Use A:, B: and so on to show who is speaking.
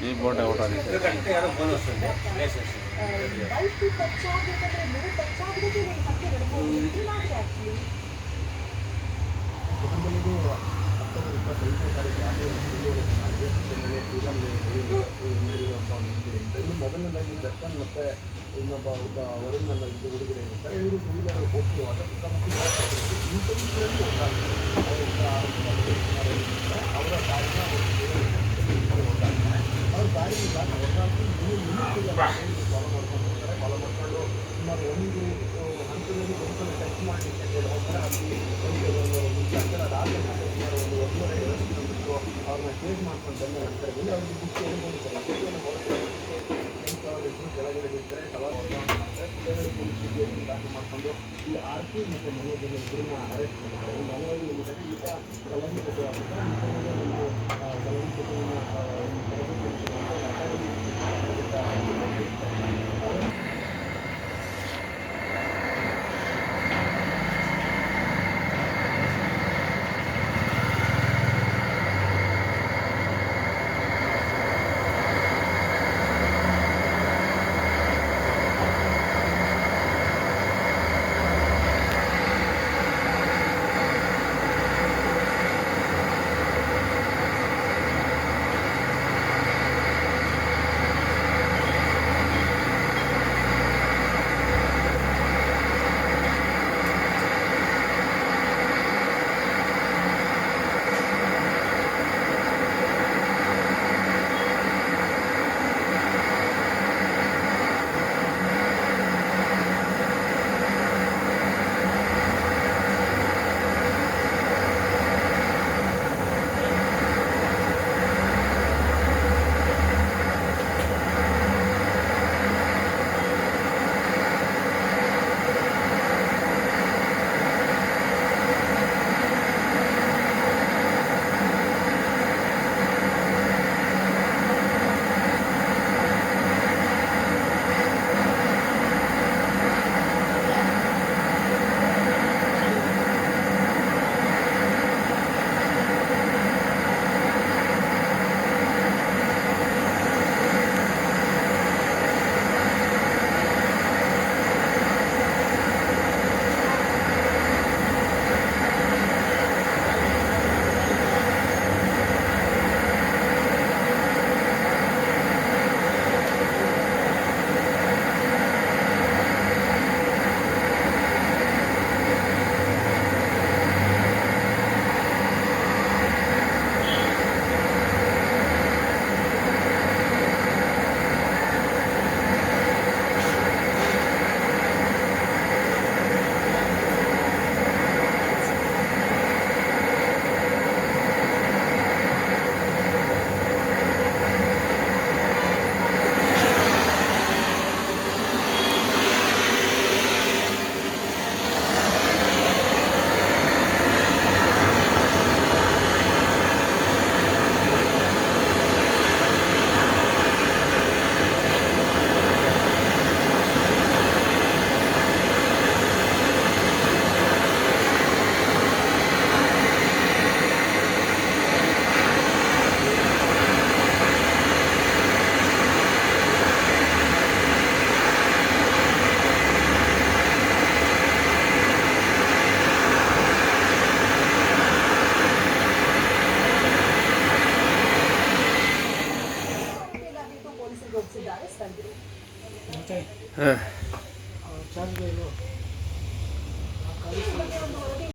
A: ಈ boat out ಆಗಿದೆ.
B: ಮೊದಲನೇದಾಗಿ ದರ್ಶನ್ ಮತ್ತೆ ಇನ್ನೊಬ್ಬ ವರುಣ್ ನನ್ನ ಇದು ಹುಡುಗರು ಇರ್ತಾರೆ. ಇವರು ಟೂವೀಲರ್ ಹೋಗ್ತಿರುವಾಗ ಅವರ ಗಾಡಿನ ಅವ್ರ ಗಾಡಿ ಫಾಲೋ ಮಾಡ್ಕೊಂಡು ಹೋಗ್ತಾರೆ. ಫಾಲೋ ಮಾಡ್ಕೊಂಡು ಸುಮಾರು ಒಂದು ಹಂತದಲ್ಲಿ ಒಂದು ಟಚ್ ಮಾಡಲಿಕ್ಕೆ ಅಂತ ಹೇಳಿ ಹೋಗ್ತಾರೆ. ಅಲ್ಲಿ ಅದಾದ ಸುಮಾರು ಒಂದು 150 ಕಿಲೋಮೀಟರ್ ಅವ್ರನ್ನ ಚೇಂಜ್ ಮಾಡ್ಕೊಂಡು ಬಂದ ನಂತರದಲ್ಲಿ ಅವ್ರಿಗೆ ಬುಕ್ ಕೆಳಗಡೆ ಬಿಡ್ತಾರೆ. ಸವಾಲು ಮಾಡ್ತಾರೆ. ಪೊಲೀಸ್ ದಾಖಲು ಮಾಡಿಕೊಂಡು ಈ ಆರ್ತಿ ಮತ್ತು ಮನೋಜನ ಇಬ್ಬರನ್ನ ಅರೆಸ್ಟ್ ಮಾಡ್ತಾರೆ. ಒಂದು ಮನೋಜ್ ಏನಿದ್ದಾರೆ ಈಗ ಕಲಂಗಡಿ
A: ಹೋಗಿಸಿದ್ದಾರೆ.